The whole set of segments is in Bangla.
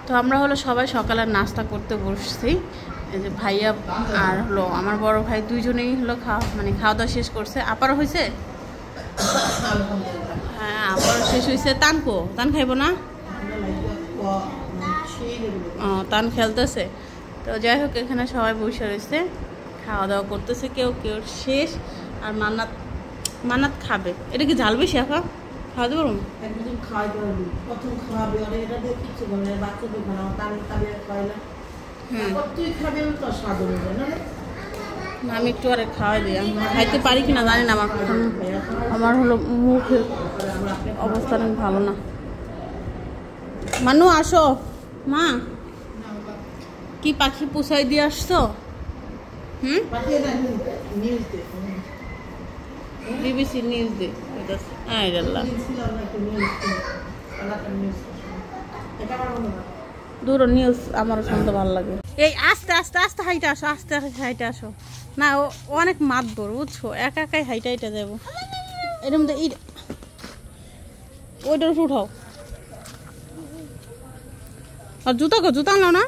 তো আমরা হলো সবাই সকালের নাস্তা করতে বসছি। এই যে ভাইয়া আর হলো আমার বড় ভাই দুইজনেই হলো খাওয়া দাওয়া শেষ করছে। আপারও হয়েছে? হ্যাঁ, আপারও শেষ হয়েছে। তান খাইব না? তান খেলতেছে। তো যাই হোক, এখানে সবাই বসে রয়েছে, খাওয়া দাওয়া করতেছে। কেউ কেউ শেষ, আর মান্নাত খাবে। এটা কি ঝাল বেশি আপা? খাওয়াতে পারবো? একদিন খাওয়াইতে পারবি, প্রথম খাওয়াবে। এটা দিয়ে কিছু বলে বাচ্চাদের খাওয়া, তাহলে খাওয়াইলে তুই খাবে তো স্বাদ হবে না। আমি একটু আরে খাওয়াই দিই। আমি খাইতে পারি কিনা জানি না। আমার হলো মুখের অবস্থা ভালো না। মানু আসো। মা, কি পাখি পুষাই দিয়ে আসছো? বিবিসি নিউজ দে। দূর নিউজ আমারও শুনতে ভালো লাগে। এই আস্তে আস্তে আস্তে হাইটে আসো, আস্তে আস্তে হাইটে আসো। না, ও অনেক মাতবর, বুঝছো? একা একাই হাইটে যাবো। এর মধ্যে ওইটার উপর উঠাও। আর জুতা আনলো না?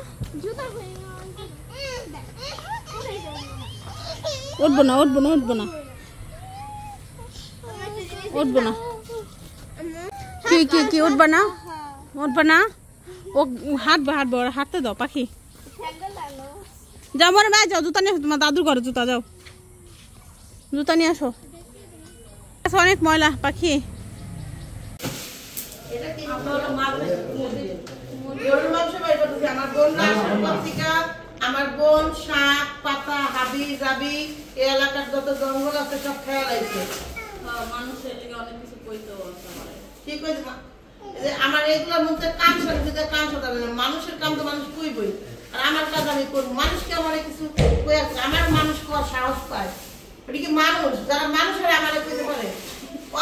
উঠবো না কি উঠবা না? ও হাঁটবো হাঁটতে দাও পাখি। যাও মরে ভাই, যাও জুতা নিয়ে আসো। তোমার দাদুর ঘরে জুতা, যাও জুতা নিয়ে আসো। অনেক ময়লা পাখি। আমার বোন শাক পাতা হাবি জাবি এই এলাকার যত জঙ্গল আছে সব খেয়াল আছে। মানুষের অনেক কিছু কইতে ঠিক হয়েছে। আমার এইগুলোর মধ্যে কান সাথে মানুষের কাম তো মানুষ কইবই, আর আমার কাজ আমি করবো। মানুষকে আমার কিছু কই আছে, আমার মানুষ কোয়ার সাহস পায়। এটা কি মানুষ? যারা মানুষের আমার কইতে পারে,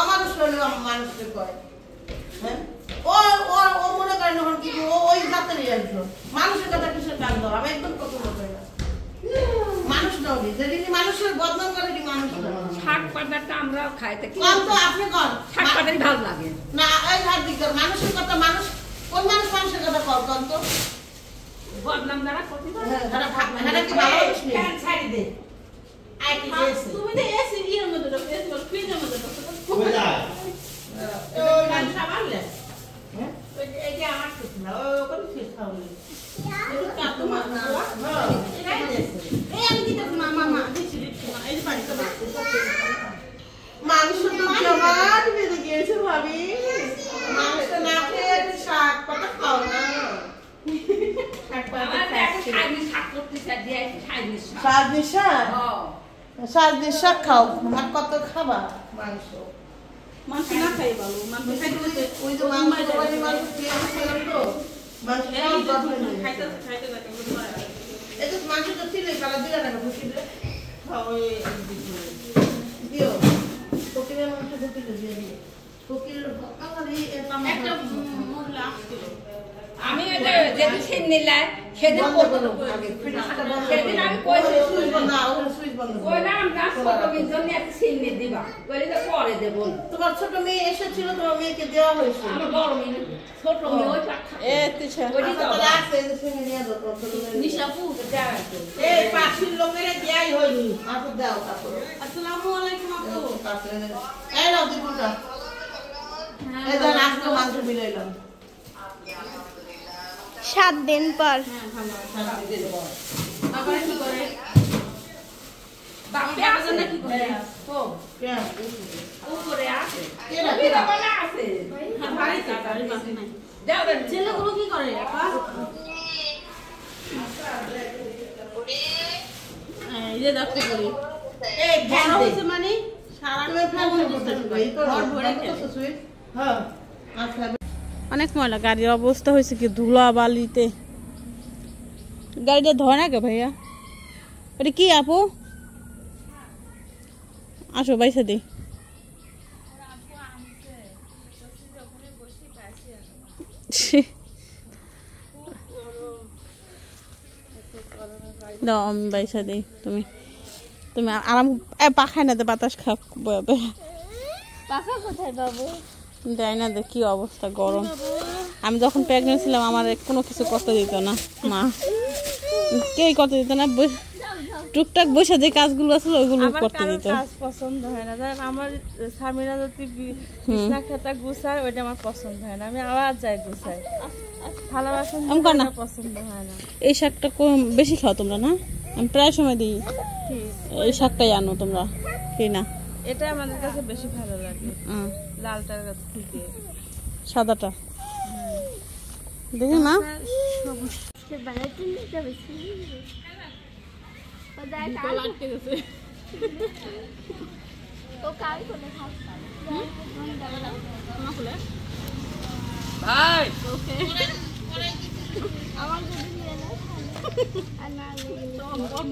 অমানুষ হলেও আমার মানুষকে কয়। হ্যাঁ, ও মনে করেন যখন কি ওই জাতেরই একজন। মানুষের কথা কিসের কান দাও? আমি একদম পছন্দ করি না। মানুষ নবী যেদিন মানুষের বদনাম করে মানুষ শাক পাতাটা আমরা খাইতে তো আপনি কন শাক পাতাই ভালো লাগে না। এই হাত দিক মানুষের কথা, মানুষ কোন মানুষের কথা কন তো বদনাম দ্বারা করতে পারে। হ্যাঁ, কি ভালো ফ্যান ছাড়ি দে। আই কি এসি তুমি তো এসি এর মধ্যে ঢোকো, এসি বল ফ্রিজের মধ্যে ঢোকো। কই যায়? গান সামালে। হ্যাঁ, এই যে আমার কিছু না, ও কোন ফিস খাওনি। এই কাপ তো মাছ না। হ্যাঁ, এই আমি দিতেছি মা দিচ্ছি না। এই যে পানি তো মাংস তো জমাট বেঁধে গিয়েছে ভাবি। মাংস না খেয়ে শাক পাতা খাও না। শাক পাতা শাক খাও। আর কত খাবা মাংস? মাংস না খাই ভালো। মাংস খাইতে ওই যে মাংস খেয়ে খেলাম তো মাংস খাইতে এই তো মাংস তো ছিলে কালা দিলা না খুশি দিলে দিও। ফকিরের মাংস ঢুকিয়ে দিয়ে দিও। ফকিরের একটা মহিলা আসছিল। আমি যেদিন ছিন নিলাই সেদিন সেদিন আমি কইছি সুইচ বন্ধ না, ওখানে সুইচ বন্ধ কইলাম না ছোট মেয়ের জন্য একটা ছিন দিবা, কইলে তো পরে দেব। তোমার ছোট মেয়ে এসেছিল, তোমার মেয়েকে দেওয়া হয়েছে। আমার বড় মেয়ে ছোট মেয়ে ওই পাখা ওইটি তো আছে যে সঙ্গে নিয়ে দাও ছোট মেয়ে নিশাপু দেওয়া এই পাখির লোকের দেয়াই হয়নি। আপু দাও তারপরে। আসসালামু আলাইকুম আপু। এই নাও দিপুটা। এই দেন আজকে মাংস মিলাইলাম 7 দিন পর। বাবা কি করে? বাপে আছে না কি করে? ও কে উপরে আছে কেডা কেডা বলা আছে বাড়িতে নাই। দাও দেন ছেলেগুলো কি করে আপা? এই যে দেখো করি। এই বড় হইছে মানে সারা ঘর ভরে খেলে। হ্যাঁ আচ্ছা। অনেক ময়লা। গাড়ির অবস্থা হয়েছে কি ধুলা বালিতে। গাড়িটা ধরে না কে ভাইয়া? এটা কি আপু? আসো বাইসা দি। দাও আমি বাইসা দিই। তুমি আরাম পাখায় না, বাতাস খা বয়াবে। পাখা কোথায় বাবু? দেয় না, কি অবস্থা গরম। আমি যখন প্রেগনেন্ট ছিলাম আমার কোনো কিছু করতে দিত না মা, কেই করতে দিত না, টুকটাক বসে যে কাজগুলো আছে ওইগুলো করতে দিত। কাজ পছন্দ হয় না, ধরেন আমার স্বামীরা যদি বিছনা খাতা গুছায় ওইটা আমার পছন্দ হয় না, আমি আবার যাই গুছাই। থালা বাসন পছন্দ হয় না। এই শাকটা বেশি খাও তোমরা না? আমি প্রায় সময় দিই এই শাকটাই আনো তোমরা, কি না? এটা আমাদের কাছে বেশি ভালো লাগে লালটার কাছ থেকে। সাদাটা দেখি মা,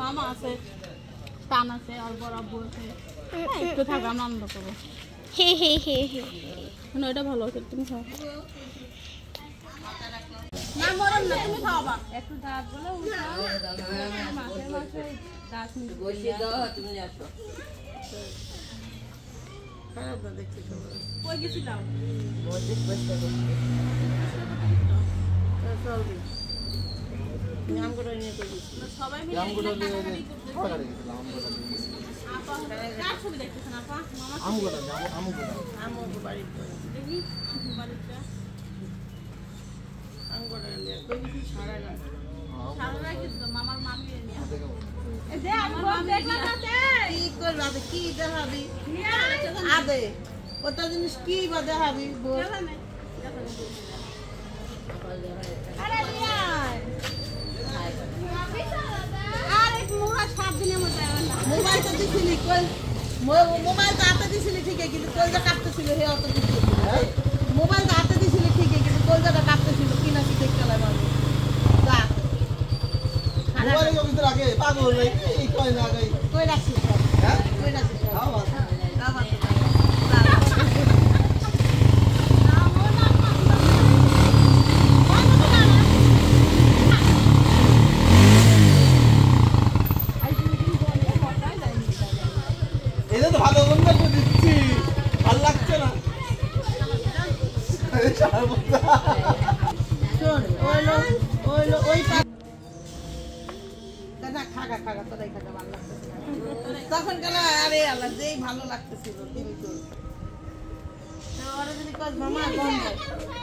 মামা আছে, টান আছে, আর বড় আব্বু আছে, একটু থাকো আমরা আনন্দ করবো। ওইটা ভালো আছে, তুমি খাও না, মরম না, তুমি খাও আবার একটু দাঁত বলে মাসে মাসে দাঁত কই গেছিলাম সবাই মিলে কার ছবি দেখতেছেন আপা? মামার মামি কি দেখাবি আদে কত জিনিস কি বা দেখাবি মোবাইল তো দিছিলি মোবাইল তো হাতে দিছিলি ঠিকই, কিন্তু কলজা কাঁপতেছিল হে অত কিছু। মোবাইল তো হাতে দিছিলি ঠিকই, কিন্তু কলজাটা কাঁপতেছিল কি না কি দেখতে লাগে কই রাখছিস কই রাখছিস তখন গেল আরে আল্লাহ যেই ভালো লাগতেছিল কিন্তু ওরা যদি কয় মামা গন্ধ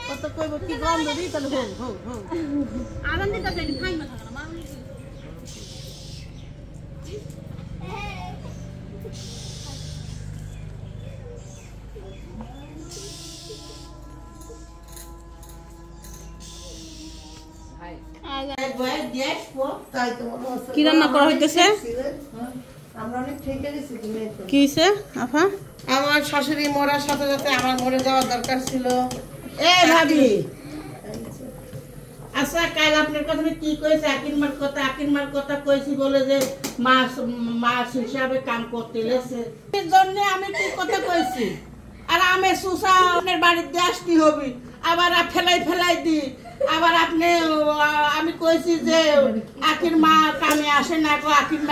কত কইব কি গন্ধ দিই তাহলে হোক হোক হোক আনন্দ দিতে চাই খাই না থাকা না মা কি রান্না করা হইতেছে? কি হইছে আপা? আমার শাশুড়ি মরার সাথে সাথে আমার মরে যাওয়ার দরকার ছিল। এ ভাবি আচ্ছা, কাল আপনার কথা কি কইছে? আকিনমার কথা কইছি বলে যে মাস হিসাবে কাম করতে লেছে এর জন্য আমি কি কথা কইছি। আর আমি সুসা আপনার বাড়িতে আসতে হবে, আবার ফেলাই দি। আবার আপনি আমি কইছি যে আকির মা কামে আসে না, আকির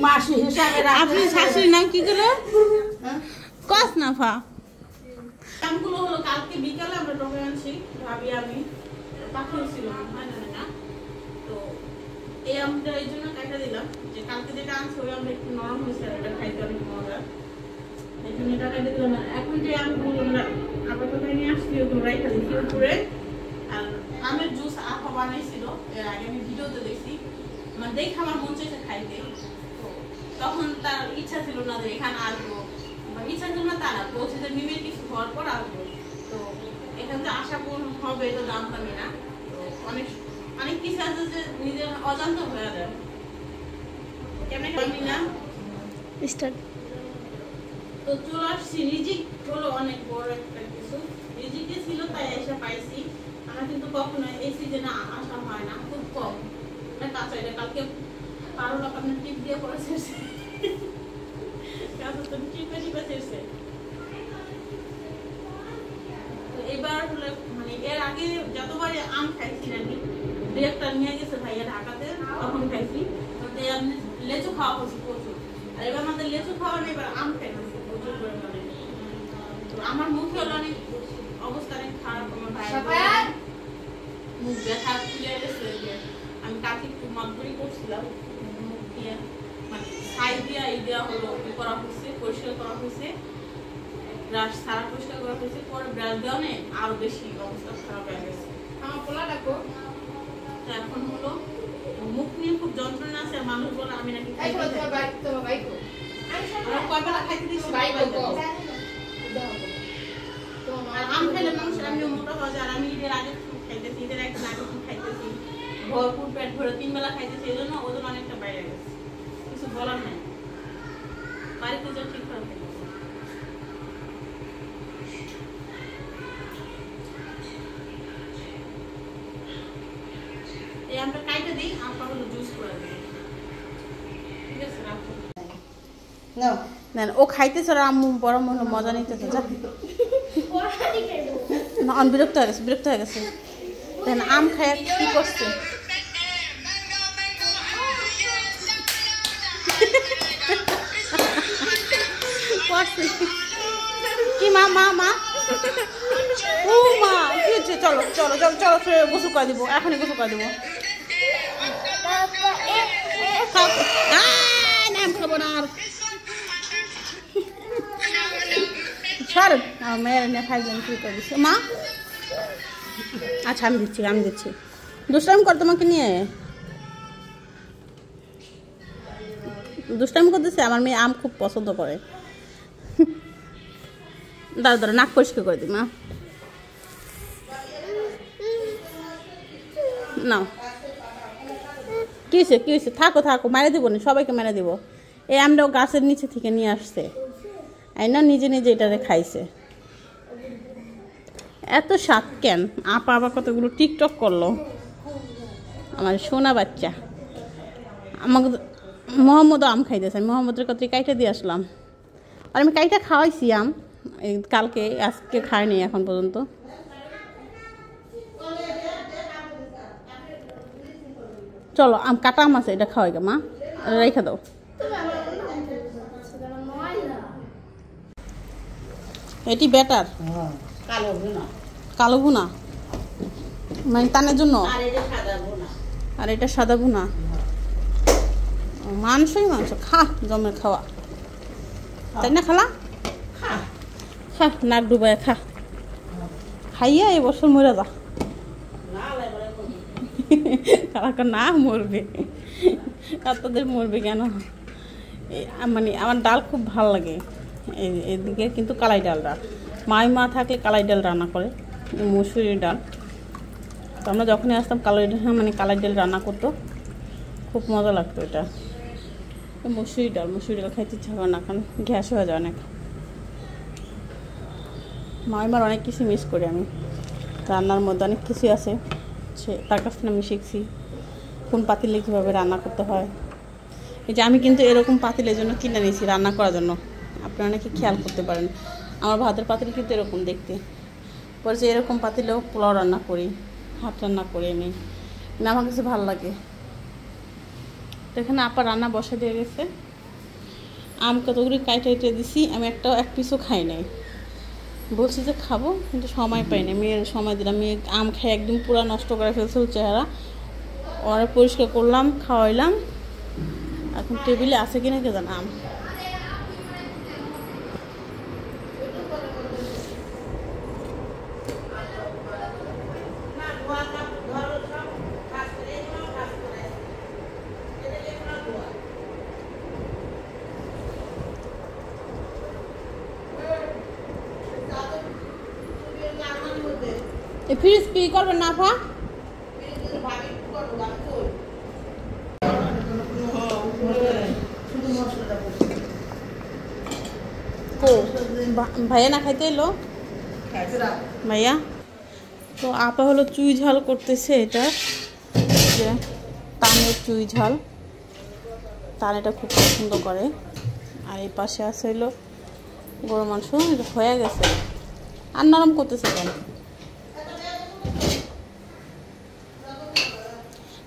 মাস হিসাবে। আপনি শাশুড়ির নাম কি গেল কস না ফা? কামগুলো হলো কালকে বিকালে আমরা টমেটো আনছি ভাবি আমি পাঠিয়েছিল না, তো এই আমরা এই জন্য কাটা দিলাম যে কালকে যেটা আনছি ওই আমরা একটু নরম হয়েছে, এটা খাইতে অনেক মজা, এই জন্য এটা কাটা দিলাম। এখন যে আমি আপাতত নিয়ে আসছি ওগুলো রাইখা দিচ্ছি উপরে। আর আমের জুস আপা বানাইছিল এর আগে, আমি ভিডিওতে দেখছি, মানে দেখে আমার মন চাইছে খাইতে। তখন তার ইচ্ছা ছিল না যে এখানে আসবো, ইচ্ছা ছিল না তা না, বলছে যে মিমের কিছু হওয়ার পর আসবো। তো এখান থেকে আশা হবে এটা জানতামই না। তো অনেক কিছু আছে যে নিজের অজান্ত হয়ে যায়। কেমন আমি না তো চলে আসছি। রিজিক হলো অনেক বড় একটা কিছু, রিজিকে ছিল তাই এসে পাইছি। আমার কিন্তু কখনো এই সিজনে আসা হয় না, খুব কম। কাঁচা এটা কালকে 12 লাখ আপনার টিপ দিয়ে পড়েছে, এবার হলে মানে এর আগে যতবারে আম খাইছি নাকি ডিরেক্টর নিয়ে গেছে ভাইয়া ঢাকাতে, তখন খাইছি। লেচু খাওয়া হচ্ছে প্রচুর, আর এবার আমাদের লেচু খাওয়া নেই, এবার আম খাইতেছি প্রচুর পরিমাণে। তো আমার মুখে হলো অনেক অবস্থা অনেক খারাপ। আমার ভাই মুখ ব্যথা খুলে গেছে। আমি কাকে একটু মাপগুড়ি করছিলাম, মুখ দিয়ে মানে ছাই দিয়া এই দেওয়া হলো, করা হয়েছে, পরিষ্কার করা হয়েছে, ব্রাশ সারা পরিষ্কার করা হয়েছে। পরে ব্রাশ দেওয়া নেই, আরো বেশি অবস্থা খারাপ হয়ে গেছে। আমার পোলা ডাকো। এখন হলো মুখ নিয়ে খুব যন্ত্রণা আছে। মানুষ বলে আমি নাকি এই শোনো, তোমার বাইক কো। আমরা কয়বেলা খাইতে দিচ্ছি, বাইক কো। আর আম খাইলে মানুষের আমি মোটা হওয়া যায়। আর আমি ঈদের আগে খুব খাইতেছি, ঈদের একদিন আগে খুব খাইতেছি, ভরপুর পেট ভরে 3 বেলা খাইতেছি। এই জন্য ওজন অনেকটা বাইরে গেছে, কিছু বলার নাই। বাড়িতে যা ঠিক করে এই আমটা কাইটে দিই, আমটা হলো জুস করে দিই। ঠিক আছে, রাখো। নাও না ও খাইতেছে, আর আম্মু বড় মনে মজা নিতেছে। যা না, বিরক্ত হয়ে গেছে, বিরক্ত হয়ে গেছে। দেখেন আম খায় কি করছে। কি মা মা মা ও মা কি হচ্ছে? চলো চলো চলো চলো, গোসল করে দিব, এখনই গোসল করে দিব। নাম খাবো না আর সর, মেয়ের নিয়ে খাইলাম শুরু করে দিচ্ছি। মা আচ্ছা আমি দিচ্ছি, আমি দিচ্ছি। দুষ্টামি কর তোমাকে নিয়ে, দুষ্টামি করতেছে। আমার মেয়ে আম খুব পছন্দ করে। দাঁড়া দাঁড়া, নাক পরিষ্কার করে দিই মা। নাও, কি হয়েছে কি হয়েছে? থাকো থাকো, মেরে দিব না, সবাইকে মেরে দিব। এই আমটাও গাছের নিচে থেকে নিয়ে আসছে, এই না নিজে নিজে এটারে খাইছে। এত স্বাদ কেন? আপা আবার কতগুলো টিকটক করলো, আমার সোনা বাচ্চা। আমাকে মোহাম্মদও আম খাইতেছে, আমি মোহাম্মদের কত কাইটা দিয়ে আসলাম। আর আমি কাইটা খাওয়াইছি আম কালকে, আজকে খাইনি এখন পর্যন্ত। চলো আম কাটা আম আছে, এটা খাওয়াই গা মা, রেখে দাও। এটি বেটার কালো ভুনা, কালো ভুনা মানে টানের জন্য, আর এটা সাদা ভুনা। আর এটা সাদা ভুনা। মাংসই মাংস, খা জমের খাওয়া, তাই না? খালা খা, নাক ডুবাই খা, খাইয়া এই বছর মরে যা। খালা না মরবে, আর তাদের মরবে কেন? মানে আমার ডাল খুব ভালো লাগে। এদিকে কিন্তু কালাই ডালটা, মা থাকলে কালাই ডাল রান্না করে, মুসুরির ডাল। তো আমরা যখনই আসতাম কালাই ডাল, মানে কালাই ডাল রান্না করতো, খুব মজা লাগতো। এটা মুসুরি ডাল খাইতে ইচ্ছা করে না, কারণ গ্যাস হয়ে যায় অনেক। মার অনেক কিছু মিস করি আমি, রান্নার মধ্যে অনেক কিছু আছে, সে তার কাছ থেকে আমি শিখছি কোন পাতিলে কীভাবে রান্না করতে হয়। এই যে আমি কিন্তু এরকম পাতিল এই জন্য কিনে নিয়েছি রান্না করার জন্য, আপনারা অনেকে খেয়াল করতে পারেন। আমার ভাতের পাতিল কিন্তু এরকম দেখতে, পরে যে এরকম পাতিলেও পোলাও রান্না করি, ভাত রান্না করি আমি, না আমার কাছে ভালো লাগে। তো এখানে আপা রান্না বসে দিয়ে গেছে, আম কতগুলি কাইটে দিছি, আমি এক পিসও খাই নাই। বলছি যে খাবো, কিন্তু সময় পাই না, মেয়ের সময় দিলাম। মেয়ে আম খেয়ে একদম পুরো নষ্ট করে ফেলছে চেহারা, ওরা পরিষ্কার করলাম, খাওয়াইলাম। এখন টেবিলে আছে কিনা কে জানে আম। ফ্রিজ কি করবেন না আপা? ভাইয়া না খাইতে এলো ভাইয়া। তো আপা হলো চুই ঝাল করতেছে, এটা যে তানের চুই ঝাল, তান এটা খুব পছন্দ করে। আর এই পাশে আছে হলো গরু মাংস, এটা হয়ে গেছে। আর নরম করতেছে কেন?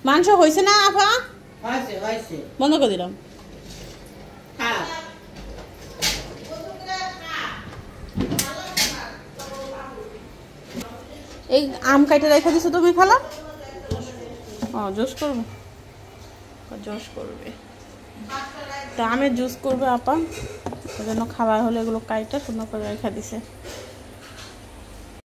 মাংস হয়েছে না আপা? বন্ধ করে দিলাম। এই আম কাইটে রেখে দিছো তুমি খালা? ও জুস করবে, জুস করবে। তা আমের জুস করবে আপা, ওই জন্য খাবার হলে এগুলো কাইটা সুন্দর করে রেখে দিছে।